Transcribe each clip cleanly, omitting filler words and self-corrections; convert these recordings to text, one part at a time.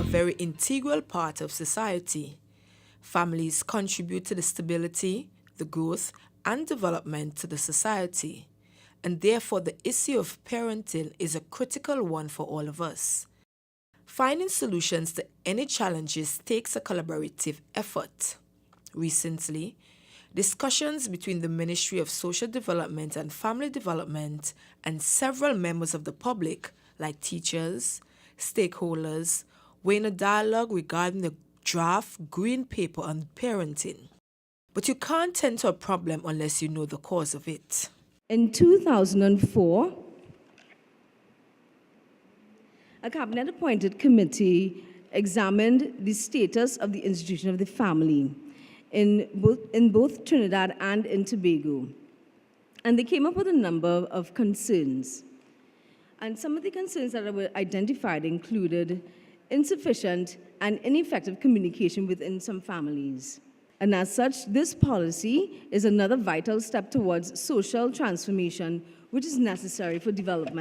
very integral part of society. Families contribute to the stability, the growth, and development to the society. And therefore, the issue of parenting is a critical one for all of us. Finding solutions to any challenges takes a collaborative effort. Recently, discussions between the Ministry of Social Development and Family Development and several members of the public, like teachers, stakeholders, were in a dialogue regarding the draft Green Paper on parenting. But you can't tend to a problem unless you know the cause of it. In 2004, a cabinet-appointed committee examined the status of the institution of the family in both Trinidad and in Tobago. And they came up with a number of concerns. And some of the concerns that were identified included insufficient and ineffective communication within some families. And as such, this policy is another vital step towards social transformation, which is necessary for developed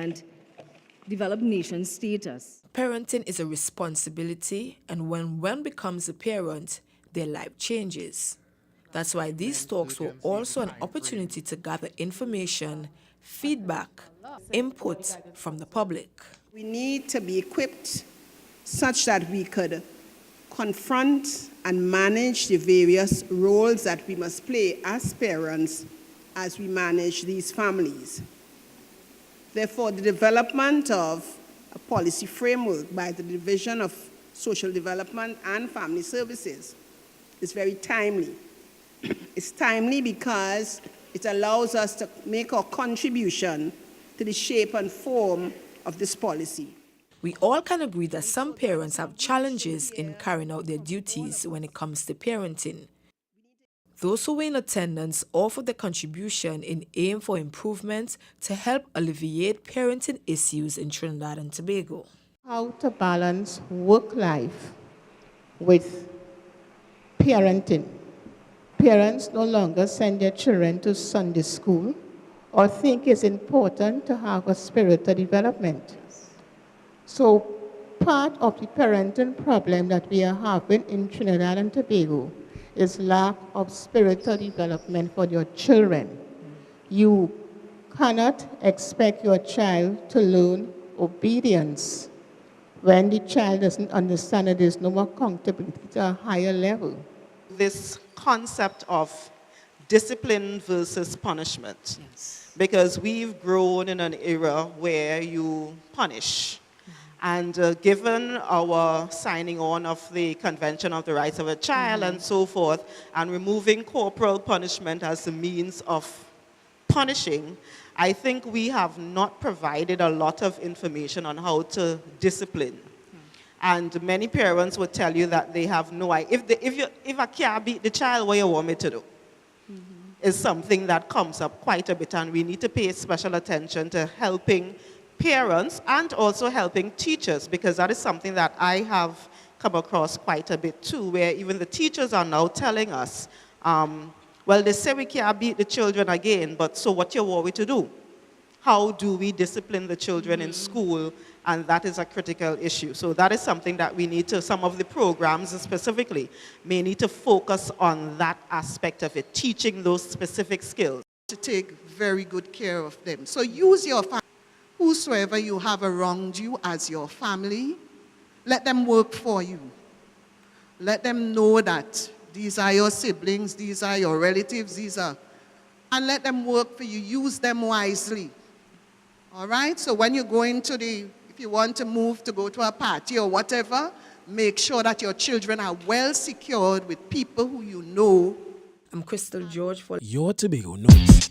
nation status. Parenting is a responsibility, and when one becomes a parent, their life changes. That's why these talks were also an opportunity to gather information, feedback, input from the public. We need to be equipped such that we could confront and manage the various roles that we must play as parents as we manage these families. Therefore, the development of a policy framework by the Division of Social Development and Family Services is very timely. It's timely because it allows us to make our contribution to the shape and form of this policy. We all can agree that some parents have challenges in carrying out their duties when it comes to parenting. Those who were in attendance offered their contribution in aim for improvements to help alleviate parenting issues in Trinidad and Tobago. How to balance work life with parenting. Parents no longer send their children to Sunday school or think it's important to have a spiritual development. So part of the parenting problem that we are having in Trinidad and Tobago is lack of spiritual development for your children. You cannot expect your child to learn obedience when the child doesn't understand that there's no more accountability to a higher level. This concept of discipline versus punishment. Yes. Because we've grown in an era where you punish. And given our signing on of the Convention of the Rights of a Child and so forth, and removing corporal punishment as a means of punishing, I think we have not provided a lot of information on how to discipline. And many parents would tell you that they have no idea. If I can't beat the child, what you want me to do? Is something that comes up quite a bit, and we need to pay special attention to helping parents and also helping teachers, because that is something that I have come across quite a bit too, where even the teachers are now telling us, well, they say we can't beat the children again, but so what you want me to do? How do we discipline the children in school? And that is a critical issue. So that is something that we need to, some of the programs specifically, may need to focus on that aspect of it, teaching those specific skills. To take very good care of them. So use your family. Whosoever you have around you as your family, let them work for you. Let them know that these are your siblings, these are your relatives, and let them work for you. Use them wisely. All right? So when you go into if you want to move to go to a party or whatever, make sure that your children are well secured with people who you know. I'm Crystal George for Your Tobago Notes.